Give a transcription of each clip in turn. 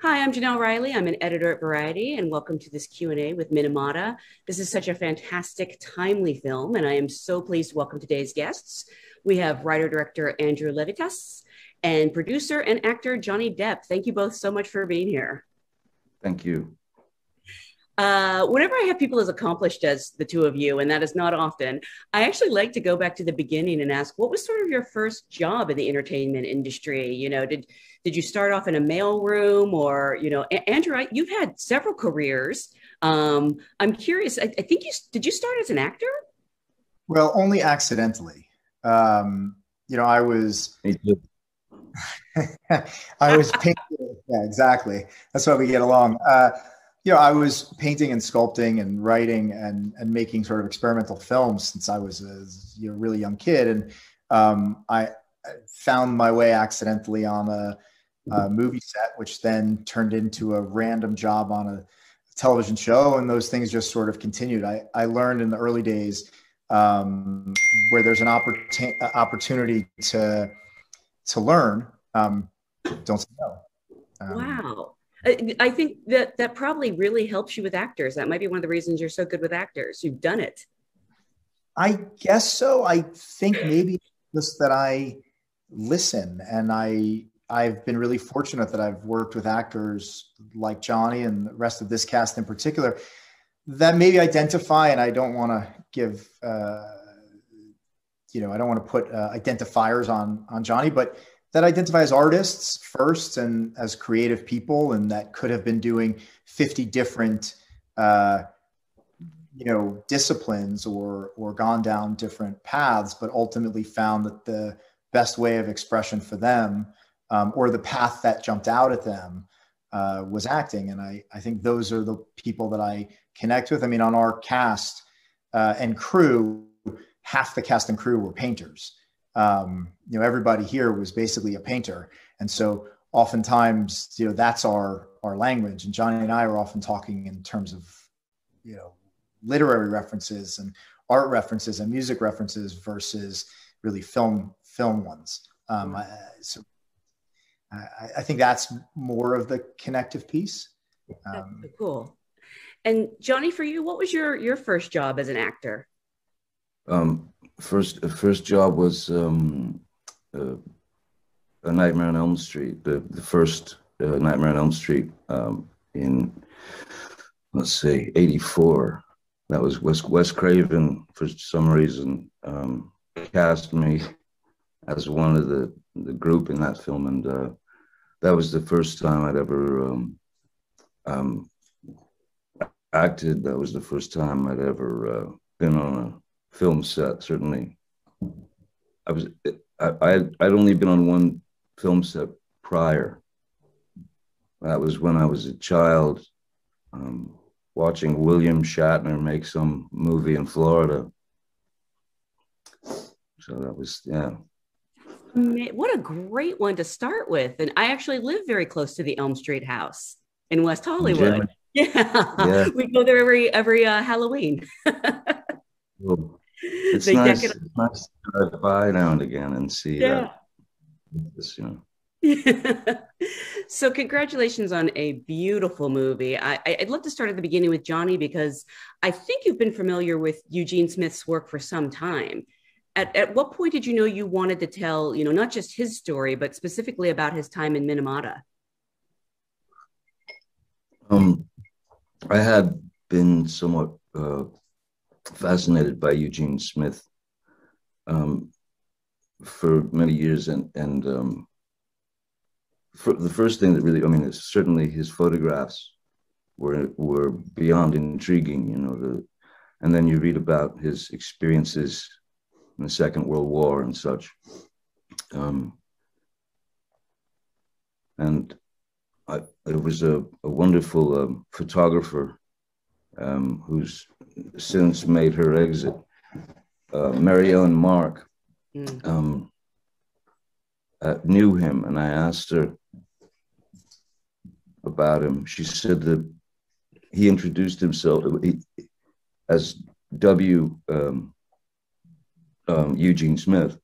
Hi, I'm Janelle Riley. I'm an editor at Variety, and welcome to this Q&A with Minamata. This is such a fantastic, timely film, and I am so pleased to welcome today's guests. We have writer-director Andrew Levitas and producer and actor Johnny Depp. Thank you both so much for being here. Thank you. Whenever I have people as accomplished as the two of you, and that is not often, I actually like to go back to the beginning and ask, what was sort of your first job in the entertainment industry? Did you start off in a mailroom, or Andrew? You've had several careers. I'm curious. I think did you start as an actor? Well, only accidentally. I was. I was painting. Yeah, exactly. That's why we get along. I was painting and sculpting and writing and making sort of experimental films since I was a really young kid. And I found my way accidentally on a movie set, which then turned into a random job on a television show. And those things just sort of continued. I learned in the early days where there's an opportunity to learn, don't say no. Wow. I think that probably really helps you with actors. That might be one of the reasons you're so good with actors. You've done it. I guess so. I think maybe just that I listen, and I've been really fortunate that I've worked with actors like Johnny and the rest of this cast in particular that maybe identify, and I don't want to give, I don't want to put identifiers on Johnny, but that identify as artists first and as creative people, and that could have been doing 50 different, disciplines or gone down different paths, but ultimately found that the best way of expression for them, or the path that jumped out at them, was acting. And I think those are the people that I connect with. I mean, on our cast and crew, half the cast and crew were painters. Everybody here was basically a painter. And so oftentimes, that's our language. And Johnny and I are often talking in terms of, literary references and art references and music references versus really film ones. So I think that's more of the connective piece. Cool. And Johnny, for you, what was your first job as an actor? First job was A Nightmare on Elm Street, the first Nightmare on Elm Street in, let's say, '84. That was Wes Craven, for some reason, cast me as one of the group in that film, and that was the first time I'd ever acted. That was the first time I'd ever been on a film set. Certainly, I'd only been on one film set prior. That was when I was a child, watching William Shatner make some movie in Florida. So that was, yeah. What a great one to start with. And I actually live very close to the Elm Street house in West Hollywood. Yeah. We go there every Halloween. Well, it's nice to drive by now and again and see that. So congratulations on a beautiful movie. I'd love to start at the beginning with Johnny, because I think you've been familiar with Eugene Smith's work for some time. At what point did you know you wanted to tell, not just his story, but specifically about his time in Minamata? I had been somewhat fascinated by Eugene Smith for many years, and for the first thing that really, certainly his photographs were beyond intriguing, and then you read about his experiences in the Second World War and such. And it was a wonderful photographer who's since made her exit, Mary Ellen Mark, knew him, and I asked her about him. She said that he introduced himself as W. Eugene Smith.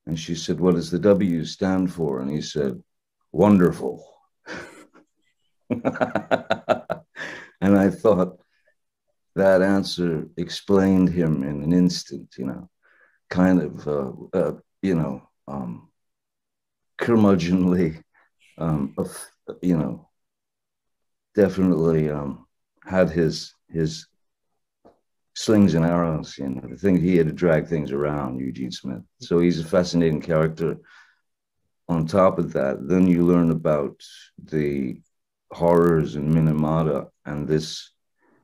And she said, "What does the W stand for?" And he said, "Wonderful." And I thought that answer explained him in an instant, kind of, curmudgeonly, of, definitely had his slings and arrows, the thing he had to drag things around, Eugene Smith. So he's a fascinating character. On top of that, then you learn about the horrors in Minamata and this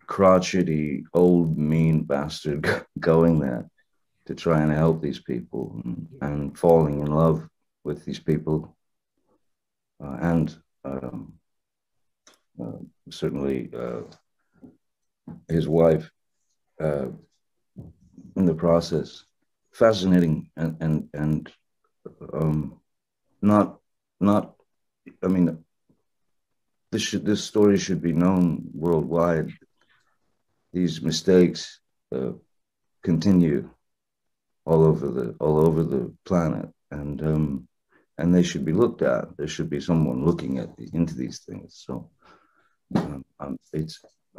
crotchety, old, mean bastard going there to try and help these people and falling in love with these people. And certainly his wife in the process. Fascinating and not I mean, this story should be known worldwide. These mistakes continue all over the planet, and they should be looked at. There should be someone looking into these things. So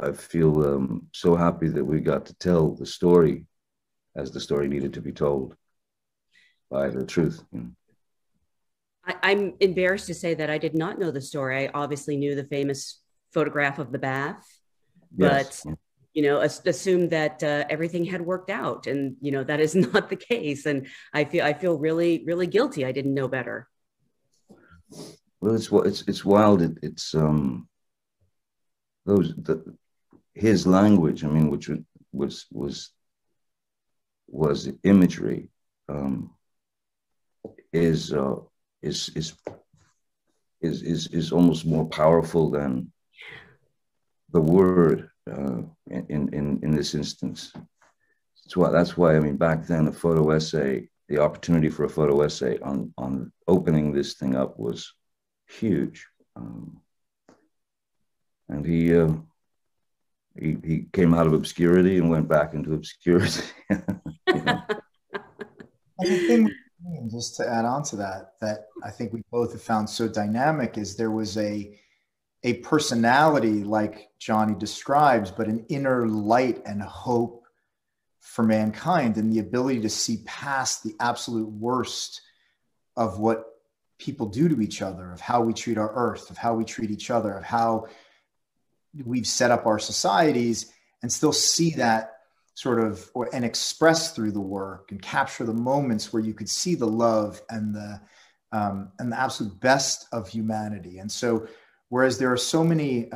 I feel so happy that we got to tell the story as the story needed to be told by the truth. I'm embarrassed to say that I did not know the story. I obviously knew the famous photograph of the bath, Yes. but assumed that everything had worked out, and that is not the case. And I feel really, really guilty. I didn't know better. Well, it's wild. It's his language. I mean, which was imagery, is almost more powerful than the word in this instance. That's why I mean, back then a photo essay, the opportunity for a photo essay on opening this thing up was huge, and he came out of obscurity and went back into obscurity. And the thing, just to add on to that I think we both have found so dynamic is there was a personality like Johnny describes, but an inner light and hope for mankind, and the ability to see past the absolute worst of what people do to each other, of how we treat our earth, of how we treat each other, of how we've set up our societies, and still see that sort of and express through the work and capture the moments where you could see the love and the absolute best of humanity. And so, whereas there are so many,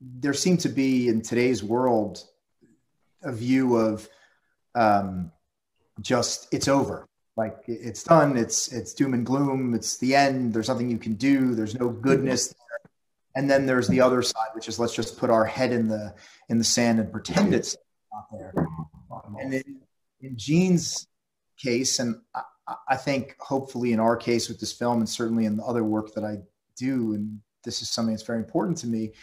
there seem to be in today's world a view of just it's over, like it's done, it's doom and gloom, it's the end. There's nothing you can do. There's no goodness there. And then there's the other side, which is let's just put our head in the sand and pretend it's not there. And in Gene's case, and I think hopefully in our case with this film, and certainly in the other work that I do, and this is something that's very important to me,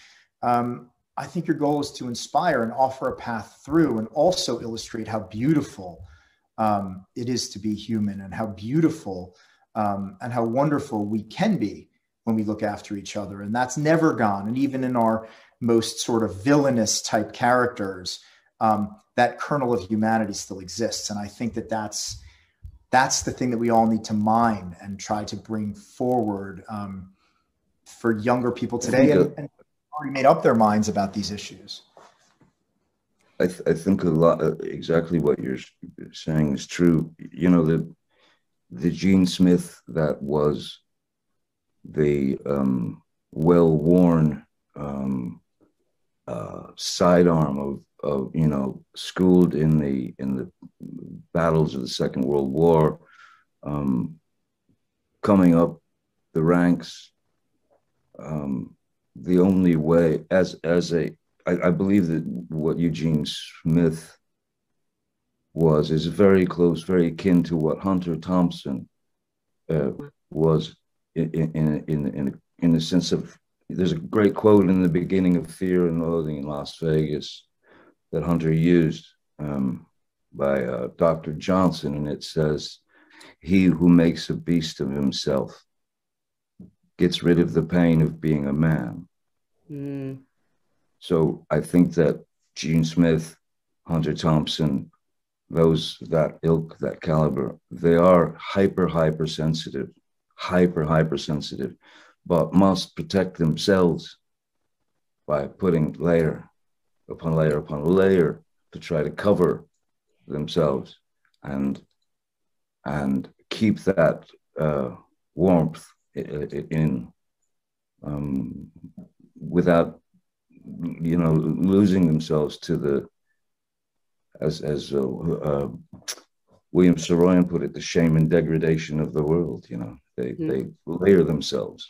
I think your goal is to inspire and offer a path through, and also illustrate how beautiful it is to be human, and how beautiful and how wonderful we can be when we look after each other. And that's never gone. And even in our most sort of villainous type characters, that kernel of humanity still exists. And I think that that's the thing that we all need to mine and try to bring forward for younger people today, and already made up their minds about these issues. I think a lot, exactly what you're saying is true. The Gene Smith that was the well-worn sidearm of schooled in the battles of the Second World War, coming up the ranks, the only way I believe that what Eugene Smith is very close, very akin to what Hunter Thompson was in the sense of, there's a great quote in the beginning of Fear and Loathing in Las Vegas that Hunter used by Dr. Johnson, and it says, "He who makes a beast of himself gets rid of the pain of being a man, Mm. So I think that Gene Smith, Hunter Thompson, those that ilk, that caliber, they are hyper sensitive, hyper sensitive, but must protect themselves by putting layer upon layer upon layer to try to cover themselves and keep that warmth in, without, you know, losing themselves to the, as William Saroyan put it, the shame and degradation of the world. You know, they layer themselves.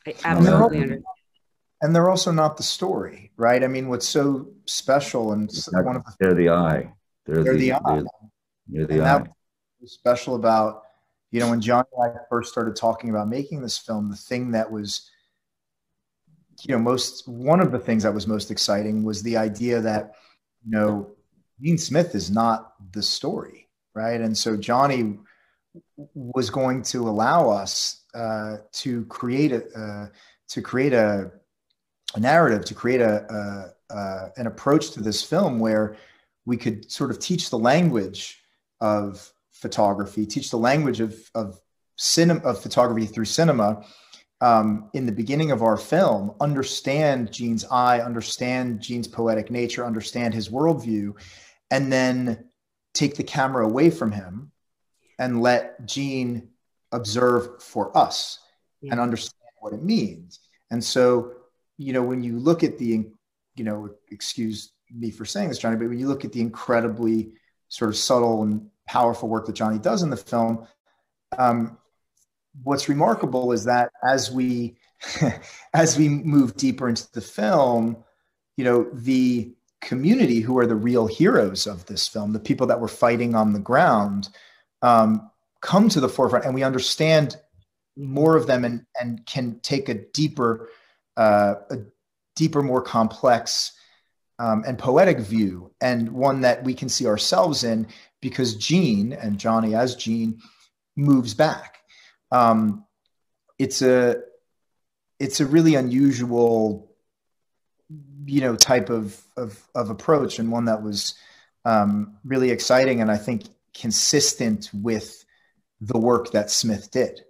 I absolutely understand. And they're also not the story, right? I mean, what's so special and one of the, they're the eye. They're the eye. They're the and eye. that was special about, you know, when John and I first started talking about making this film, the thing that was, you know, one of the things that was most exciting was the idea that, you know, Gene Smith is not the story, right? And so Johnny was going to allow us to create a narrative, to create an approach to this film where we could sort of teach the language of photography, teach the language of photography through cinema. In the beginning of our film, understand Gene's eye, understand Gene's poetic nature, understand his worldview, and then take the camera away from him and let Gene observe for us and understand what it means. And so, you know, when you look at the, you know, excuse me for saying this, Johnny, but when you look at the incredibly sort of subtle and powerful work that Johnny does in the film, what's remarkable is that as we as we move deeper into the film, you know, the community who are the real heroes of this film, the people that were fighting on the ground, come to the forefront, and we understand more of them and can take a deeper, more complex and poetic view, and one that we can see ourselves in, because Gene, and Johnny as Gene, moves back. It's a really unusual, you know, type of approach, and one that was really exciting, and I think consistent with the work that Smith did.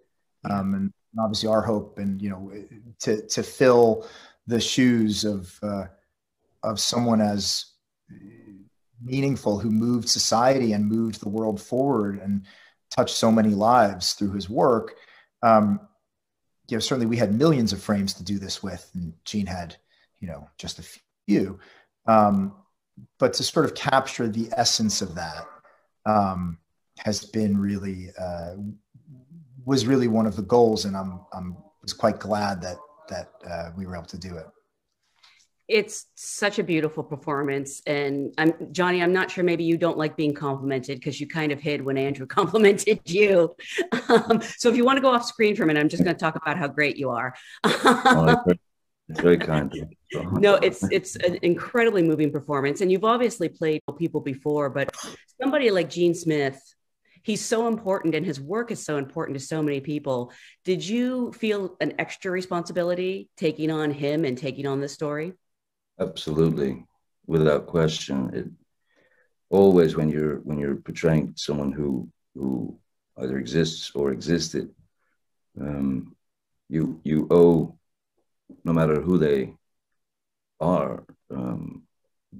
And obviously our hope, and, you know, to fill the shoes of someone as meaningful, who moved society and moved the world forward and touched so many lives through his work. You know, certainly we had millions of frames to do this with, and Gene had, you know, just a few. But to sort of capture the essence of that has been really, was really one of the goals, and was quite glad that we were able to do it. It's such a beautiful performance. And Johnny, I'm not sure, maybe you don't like being complimented, because you kind of hid when Andrew complimented you. So if you want to go off screen for a minute, I'm just going to talk about how great you are. It's very kind. No, it's an incredibly moving performance. And you've obviously played people before, but somebody like Gene Smith, he's so important, and his work is so important to so many people. Did you feel an extra responsibility taking on him and taking on this story? Absolutely, without question. It always, when you're portraying someone who either exists or existed, you owe, no matter who they are,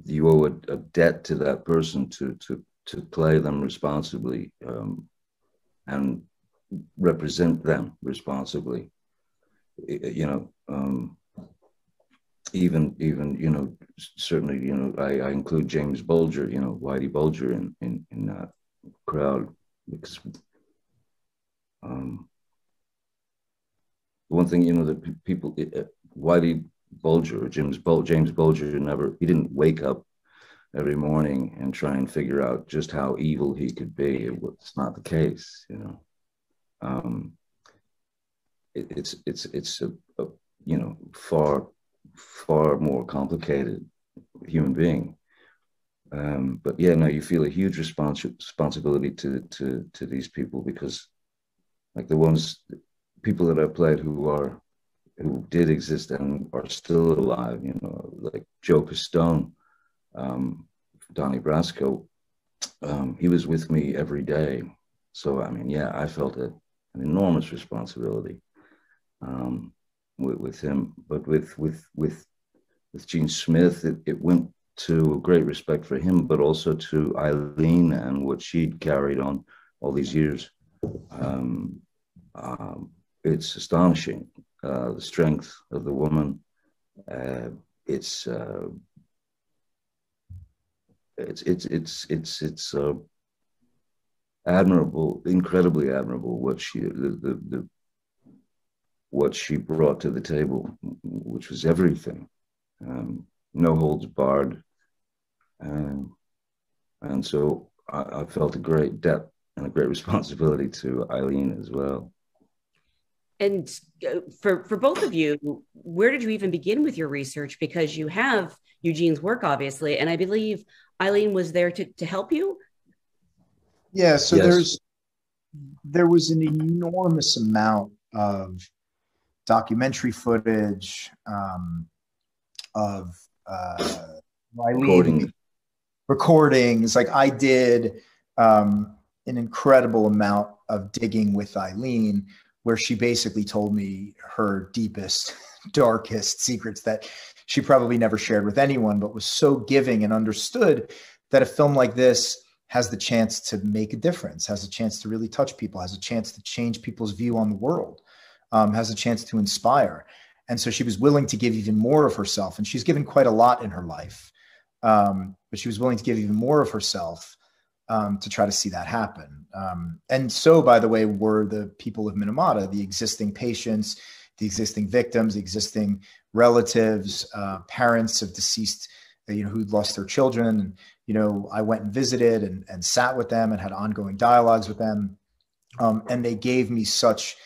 you owe a debt to that person to play them responsibly, and represent them responsibly. You know, even you know, certainly, you know, I include James Bulger, you know, Whitey Bulger in that crowd, because one thing, you know, that people, Whitey Bulger or James Bulger he didn't wake up every morning and try and figure out just how evil he could be. It's not the case, you know. It's a you know, far more complicated human being. But yeah, no, you feel a huge responsibility to these people, because, like, people that I've played who are who did exist and are still alive, you know, like Joe Costone, Donnie Brasco, he was with me every day. So, I mean, yeah, I felt an enormous responsibility with him. But with Gene Smith, it went to a great respect for him, but also to Eileen and what she'd carried on all these years. Um, it's astonishing, the strength of the woman. Uh, it's uh, it's admirable, incredibly admirable what what she brought to the table, which was everything. No holds barred, and so I felt a great debt and a great responsibility to Eileen as well. And for both of you, where did you even begin with your research? Because you have Eugene's work, obviously, and I believe Eileen was there to help you. Yeah, so Yes. there was an enormous amount of documentary footage, of Eileen Recording. recordings. Like I did an incredible amount of digging with Eileen, where she basically told me her deepest, darkest secrets that she probably never shared with anyone, but was so giving and understood that a film like this has the chance to make a difference, has a chance to really touch people, has a chance to change people's view on the world, has a chance to inspire. And so she was willing to give even more of herself. And she's given quite a lot in her life. But she was willing to give even more of herself to try to see that happen. And so, by the way, were the people of Minamata, the existing patients, the existing victims, the existing relatives, parents of deceased, who'd lost their children. And, I went and visited and sat with them and had ongoing dialogues with them. And they gave me such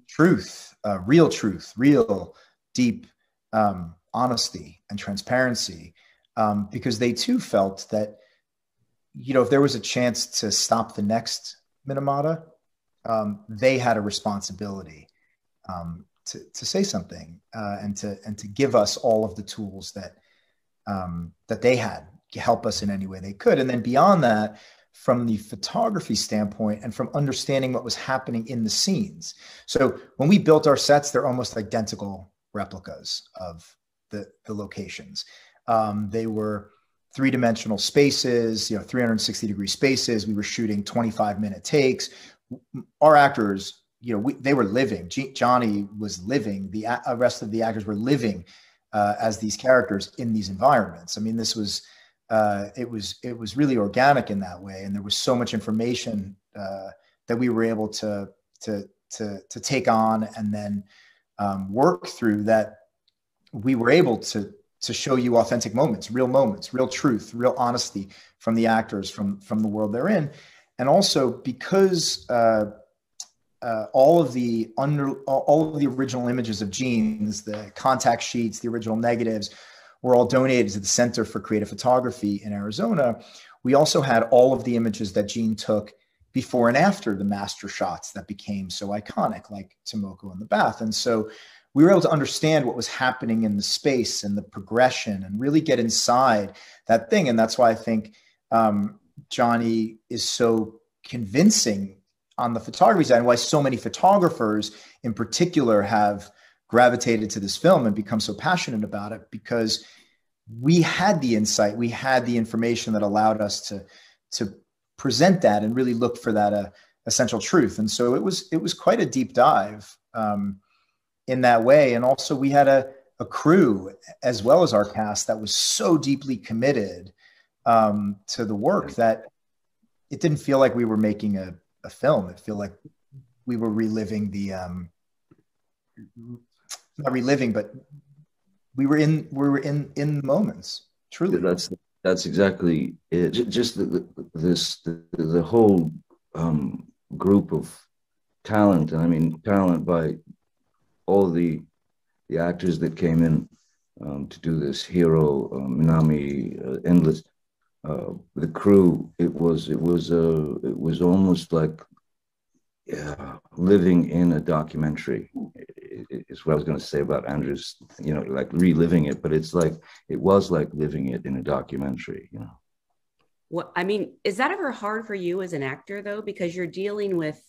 truth, real, deep honesty and transparency, because they too felt that, if there was a chance to stop the next Minamata, they had a responsibility to say something and to give us all of the tools that they had to help us in any way they could. And then beyond that, from the photography standpoint and from understanding what was happening in the scenes. So when we built our sets, they're almost identical replicas of the locations. They were three-dimensional spaces, 360-degree spaces. We were shooting 25-minute takes. Our actors, they were living. Johnny was living. The rest of the actors were living as these characters in these environments. I mean, this was it was really organic in that way, and there was so much information that we were able to take on and then work through, that we were able to show you authentic moments, real truth, real honesty from the actors, from the world they're in. And also because all of the original images of Gene's, the contact sheets, the original negatives, were all donated to the Center for Creative Photography in Arizona. We also had all of the images that Gene took before and after the master shots that became so iconic, like Tomoko in the bath. And so we were able to understand what was happening in the space and the progression and really get inside that thing. And that's why I think Johnny is so convincing on the photography side, and why so many photographers in particular have gravitated to this film and become so passionate about it, because we had the insight, we had the information that allowed us to present that and really look for that essential truth. And so it was quite a deep dive in that way. And also we had a crew as well as our cast that was so deeply committed to the work that it didn't feel like we were making a film. It felt like we were reliving not reliving, but we were in the moments. Truly, that's exactly it. Just the whole group of talent, and I mean talent by all the actors that came in to do this. Hiro, Minami, Endless, the crew. It was almost like living in a documentary. is what I was going to say about Andrew's, like reliving it, but it's like, it was like living it in a documentary, What I mean, is that ever hard for you as an actor though? Because you're dealing with,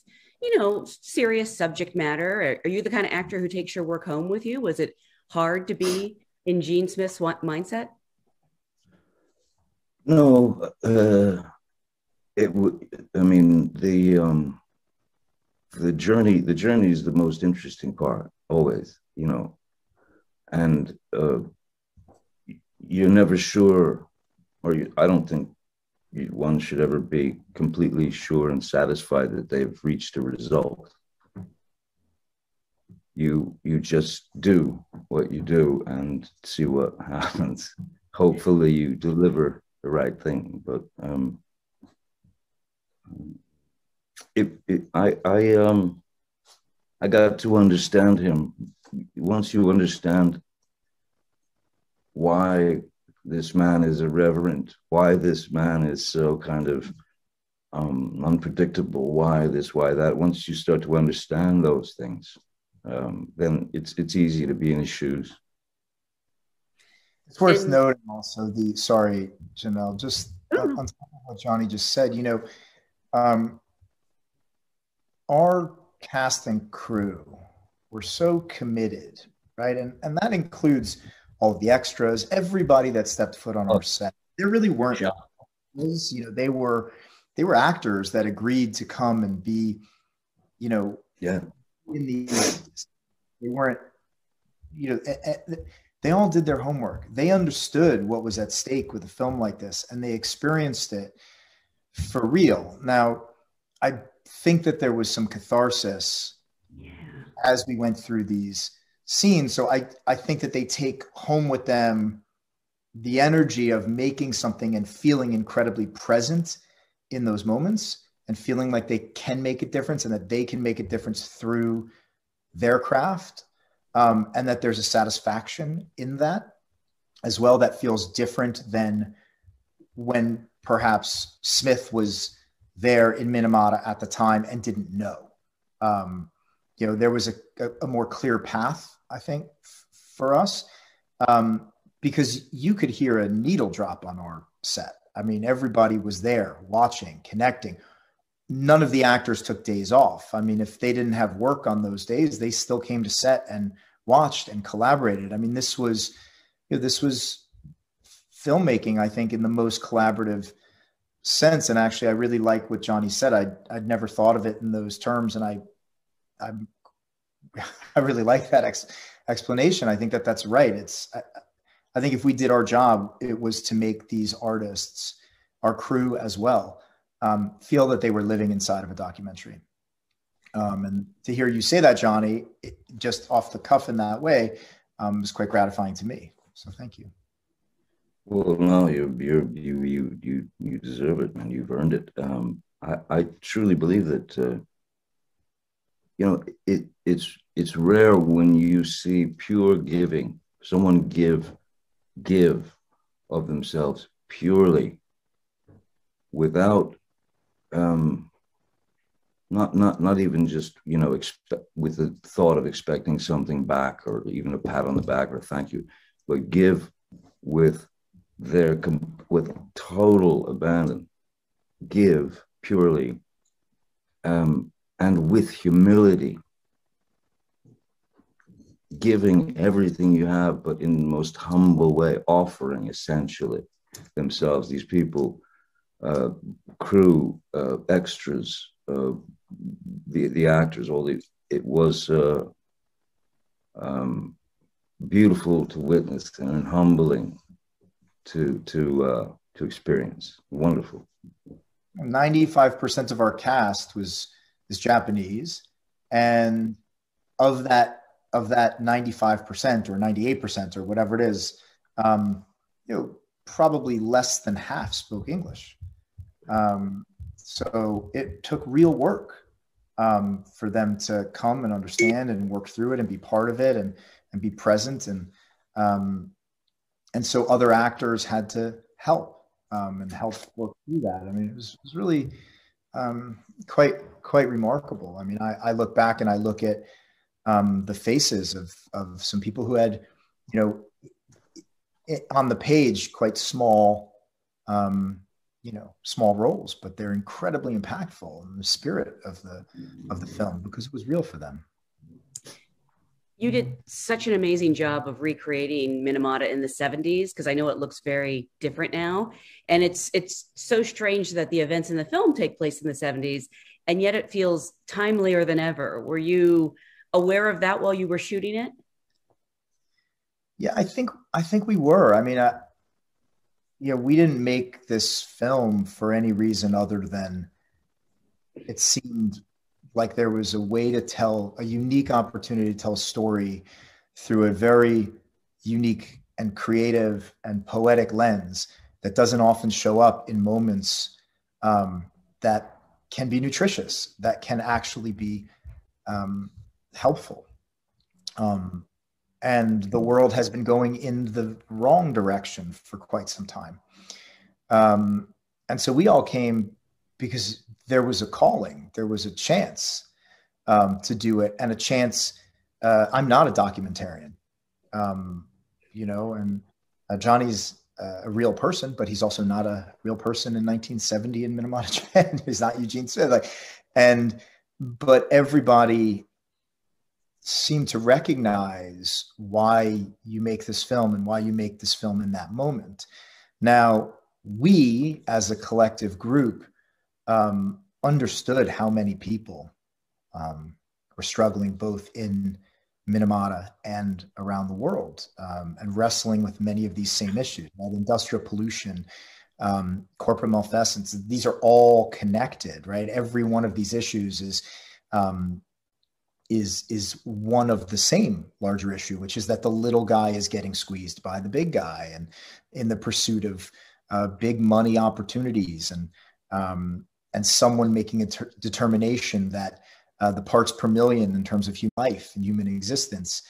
serious subject matter. Are you the kind of actor who takes your work home with you? Was it hard to be in Gene Smith's mindset? No, it would, I mean, the journey is the most interesting part, always, and you're never sure, I don't think one should ever be completely sure and satisfied that they've reached a result. You just do what you do and see what happens. Hopefully you deliver the right thing, but I got to understand him. Once you understand why this man is irreverent, why this man is so kind of unpredictable, why this, why that. Once you start to understand those things, then it's easy to be in his shoes. It's worth noting also sorry, Janelle, just on top of what Johnny just said, our cast and crew were so committed, right? And that includes all of the extras, everybody that stepped foot on our set. There really weren't, they were actors that agreed to come and be, in the, they weren't, they all did their homework. They understood what was at stake with a film like this, and they experienced it for real. Now, I think that there was some catharsis as we went through these scenes. So I think that they take home with them the energy of making something and feeling incredibly present in those moments and feeling like they can make a difference and that they can make a difference through their craft. And that there's a satisfaction in that as well that feels different than when perhaps Smith was there in Minamata at the time and didn't know. There was a more clear path, I think, for us, because you could hear a needle drop on our set. I mean, everybody was there watching, connecting. None of the actors took days off. I mean, if they didn't have work on those days, they still came to set and watched and collaborated. I mean, this was filmmaking, I think, in the most collaborative sense. And actually, I really like what Johnny said. I'd never thought of it in those terms, and I really like that explanation. I think that that's right. I think if we did our job, it was to make these artists, our crew as well, feel that they were living inside of a documentary. And to hear you say that, Johnny, just off the cuff in that way, was quite gratifying to me. So thank you. Well, no, you deserve it, man. You've earned it. I truly believe that it's rare when you see pure giving, someone give of themselves purely without not even just with the thought of expecting something back or even a pat on the back or thank you, but give with total abandon, give purely, and with humility, giving everything you have, but in the most humble way, offering essentially themselves. These people, crew, extras, the actors, it was beautiful to witness and humbling to experience. Wonderful. 95% of our cast is Japanese, and of that 95% or 98% or whatever it is, probably less than half spoke English. So it took real work for them to come and understand and work through it and be part of it and be present. And so other actors had to help and help work through that. I mean, it was really quite remarkable. I mean, I look back and I look at the faces of some people who had, you know, on the page, quite small, you know, small roles, but they're incredibly impactful in the spirit of the film because it was real for them. You did such an amazing job of recreating Minamata in the 70s, because I know it looks very different now. And it's so strange that the events in the film take place in the 70s, and yet it feels timelier than ever. Were you aware of that while you were shooting it? Yeah, I think we were. I mean, yeah, we didn't make this film for any reason other than it seemed like there was a way to tell a unique opportunity to tell a story through a very unique and creative and poetic lens that doesn't often show up in moments that can be nutritious, that can actually be helpful. And the world has been going in the wrong direction for quite some time. And so we all came because there was a calling, there was a chance to do it, and a chance. I'm not a documentarian, you know, and Johnny's a real person, but he's also not a real person in 1970 in Minamata, Japan. He's not Eugene Smith, like, but everybody seemed to recognize why you make this film and why you make this film in that moment. Now, we as a collective group understood how many people were struggling both in Minamata and around the world, and wrestling with many of these same issues, right? Industrial pollution, corporate malfeasance. These are all connected, right? Every one of these issues is one of the same larger issue, which is that the little guy is getting squeezed by the big guy, and in the pursuit of big money opportunities, and someone making a determination that the parts per million in terms of human life and human existence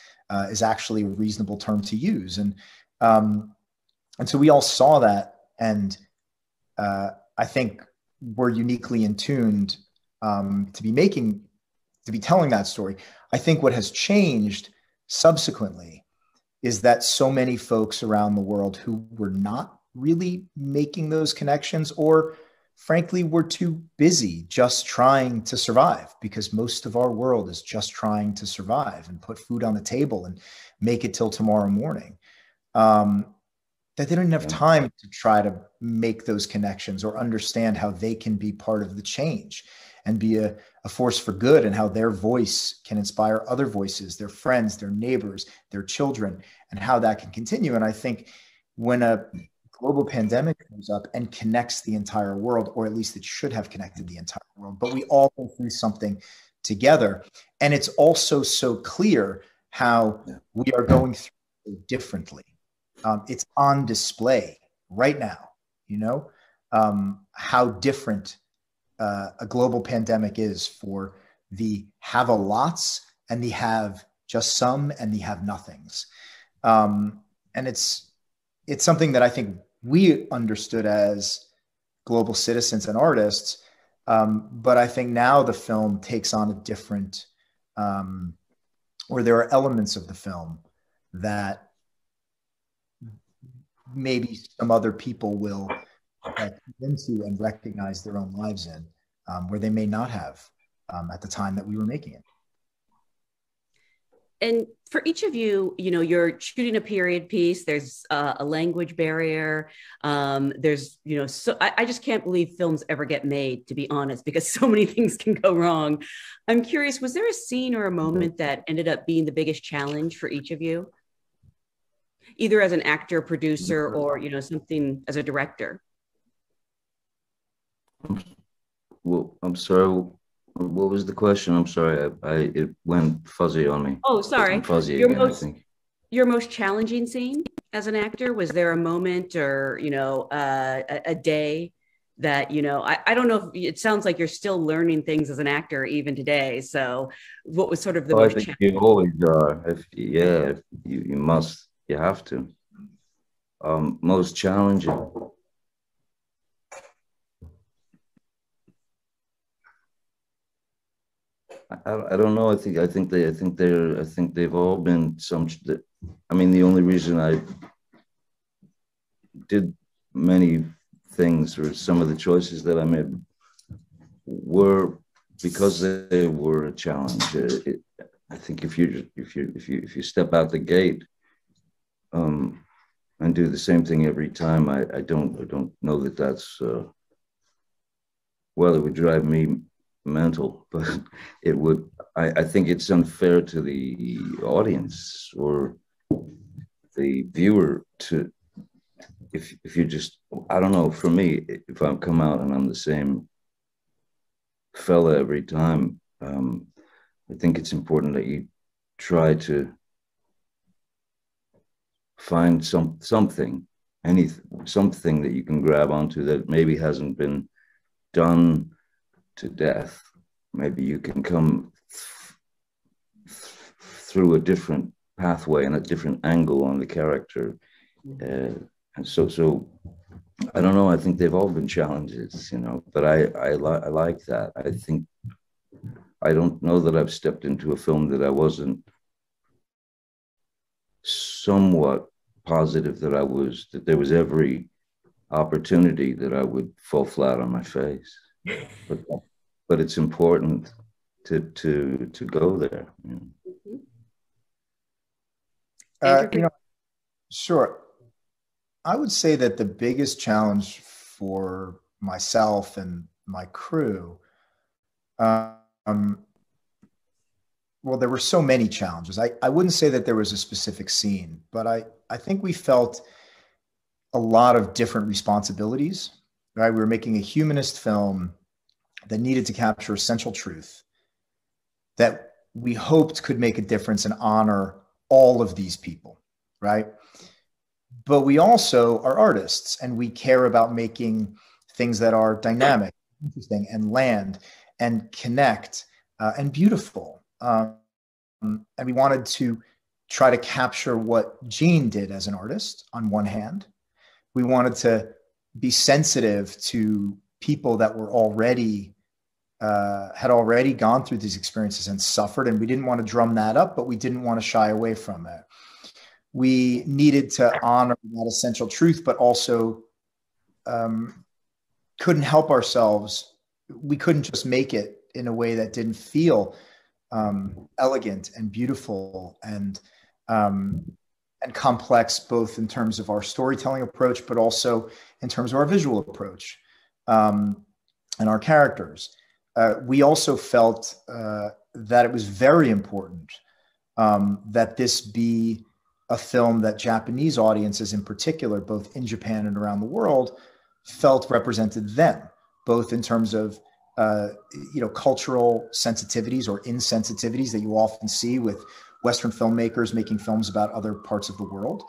is actually a reasonable term to use, and so we all saw that, and I think we're uniquely in tuned to be telling that story. I think what has changed subsequently is that so many folks around the world who were not really making those connections, or frankly, were too busy just trying to survive, because most of our world is just trying to survive and put food on the table and make it till tomorrow morning. That they don't have time to try to make those connections or understand how they can be part of the change and be a force for good, and how their voice can inspire other voices, their friends, their neighbors, their children, and how that can continue. And I think when a global pandemic comes up and connects the entire world, or at least it should have connected the entire world, but we all go through something together. And it's also so clear how we are going through it differently. It's on display right now, you know, how different a global pandemic is for the have-a-lots and the have just some and the have-nothings. And it's something that I think we understood as global citizens and artists, but I think now the film takes on a different, or there are elements of the film that maybe some other people will into and recognize their own lives in, where they may not have at the time that we were making it. And for each of you, you know, you're shooting a period piece. There's a language barrier. There's, you know, so I just can't believe films ever get made, to be honest, because so many things can go wrong. I'm curious, was there a scene or a moment that ended up being the biggest challenge for each of you? Either as an actor, producer, or, you know, something as a director? Well, I'm sorry. What was the question? I'm sorry. It went fuzzy on me. Oh, sorry. I'm fuzzy Your again, I think. Your most challenging scene as an actor? Was there a moment, or, you know, a day that, you know, I don't know if it sounds like you're still learning things as an actor even today. So what was sort of the Oh, I most think challenging? you always are. If you must, you have to. Most challenging. I don't know. I think they've all been some. I mean, the only reason I did many things, or some of the choices that I made, were because they were a challenge. I think if you step out the gate, and do the same thing every time, I don't know that that's well, it would drive me mental, but it would. I think it's unfair to the audience or the viewer to, if you just, I don't know. For me, if I come out and I'm the same fella every time, I think it's important that you try to find something, something that you can grab onto that maybe hasn't been done to death. Maybe you can come through a different pathway and a different angle on the character. And so I don't know. I think they've all been challenges, but I like that. I think I don't know that I've stepped into a film that I wasn't somewhat positive that there was every opportunity that I would fall flat on my face. But it's important to go there. Sure. I would say that the biggest challenge for myself and my crew, well, there were so many challenges. I wouldn't say that there was a specific scene, but I think we felt a lot of different responsibilities, right? We were making a humanist film that needed to capture essential truth that we hoped could make a difference and honor all of these people, right? But we also are artists, and we care about making things that are dynamic, interesting, and land and connect and beautiful. And we wanted to try to capture what Gene did as an artist on one hand. We wanted to be sensitive to people that were had already gone through these experiences and suffered, and we didn't want to drum that up, but we didn't want to shy away from it. We needed to honor that essential truth, but also couldn't help ourselves. We couldn't just make it in a way that didn't feel elegant and beautiful and complex, both in terms of our storytelling approach, but also in terms of our visual approach and our characters. We also felt that it was very important that this be a film that Japanese audiences in particular, both in Japan and around the world, felt represented them, both in terms of cultural sensitivities or insensitivities that you often see with Western filmmakers making films about other parts of the world,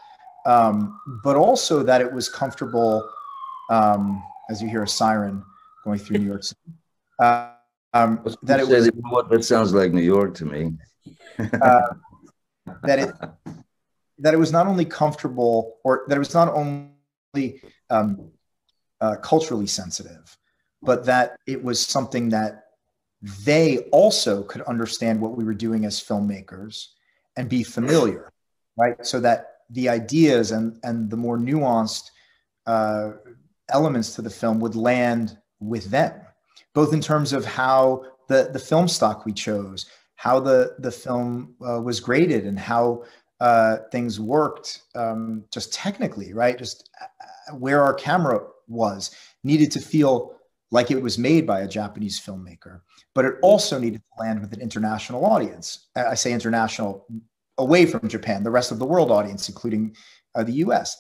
but also that it was comfortable, as you hear a siren going through New York City. That sounds like New York to me. That it was not only comfortable, or that it was not only culturally sensitive, but that it was something that they also could understand what we were doing as filmmakers and be familiar, right? So that the ideas and the more nuanced elements to the film would land with them, both in terms of how the film stock we chose, how the film was graded, and how things worked just technically, right? Just where our camera was needed to feel like it was made by a Japanese filmmaker, but it also needed to land with an international audience. I say international, away from Japan, the rest of the world audience, including the US.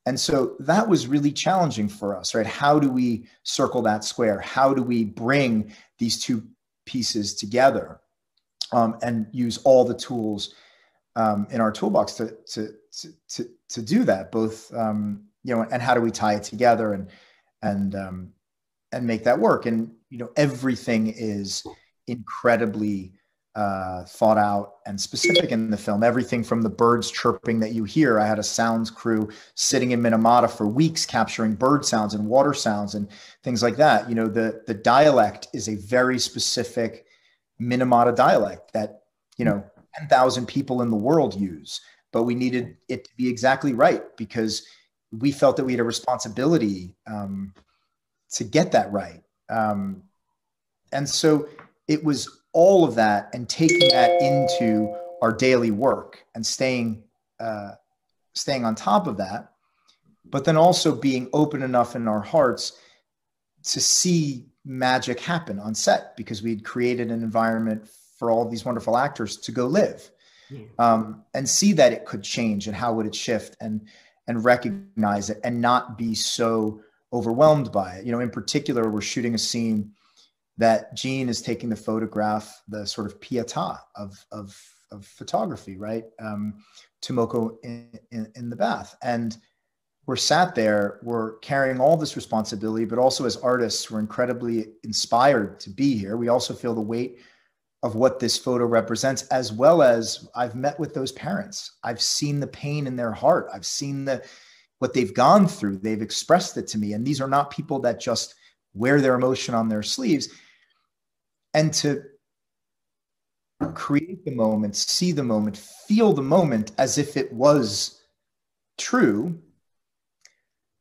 And so that was really challenging for us, right? How do we circle that square? How do we bring these two pieces together and use all the tools in our toolbox to do that, both, and how do we tie it together and make that work? And, everything is incredibly thought out and specific in the film. Everything from the birds chirping that you hear. I had a sounds crew sitting in Minamata for weeks capturing bird sounds and water sounds and things like that. The dialect is a very specific Minamata dialect that, 10,000 people in the world use, but we needed it to be exactly right because we felt that we had a responsibility to get that right. And so it was all of that and taking that into our daily work and staying on top of that, but then also being open enough in our hearts to see magic happen on set because we'd created an environment for all of these wonderful actors to go live, and see that it could change and how would it shift, and recognize it and not be so overwhelmed by it. In particular, we're shooting a scene that Gene is taking the photograph, the sort of pietà of photography, right? Tomoko in the bath. And we're sat there, we're carrying all this responsibility, but also as artists, we're incredibly inspired to be here. We also feel the weight of what this photo represents, as well as I've met with those parents. I've seen the pain in their heart. I've seen what they've gone through. They've expressed it to me. And these are not people that just wear their emotion on their sleeves. And to create the moment, see the moment, feel the moment as if it was true,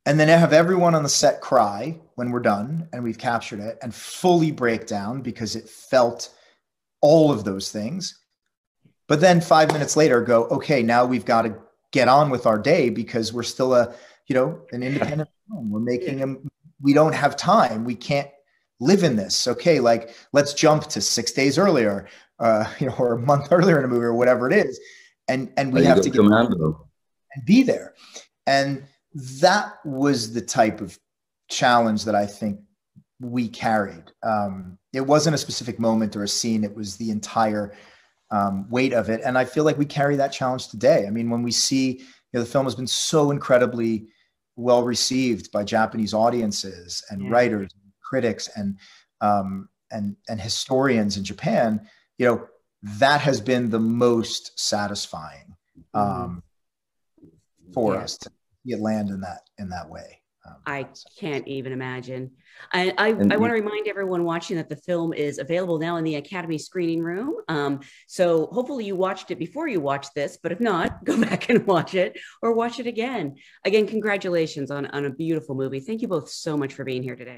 and then have everyone on the set cry when we're done and we've captured it and fully break down because it felt all of those things. But then 5 minutes later go, okay, now we've got to get on with our day because we're still an independent film. We're making them, we don't have time. We can't live in this. Okay, like let's jump to 6 days earlier, or a month earlier in a movie or whatever it is. And we have to get commando and be there. And that was the type of challenge that I think we carried. It wasn't a specific moment or a scene. It was the entire weight of it. And I feel like we carry that challenge today. I mean, when we see, the film has been so incredibly well received by Japanese audiences and writers, and critics, and historians in Japan, that has been the most satisfying for us to see it land in that way. I can't even imagine. I want to remind everyone watching that the film is available now in the Academy screening room. So hopefully you watched it before you watched this, but if not, go back and watch it or watch it again. Again, congratulations on a beautiful movie. Thank you both so much for being here today.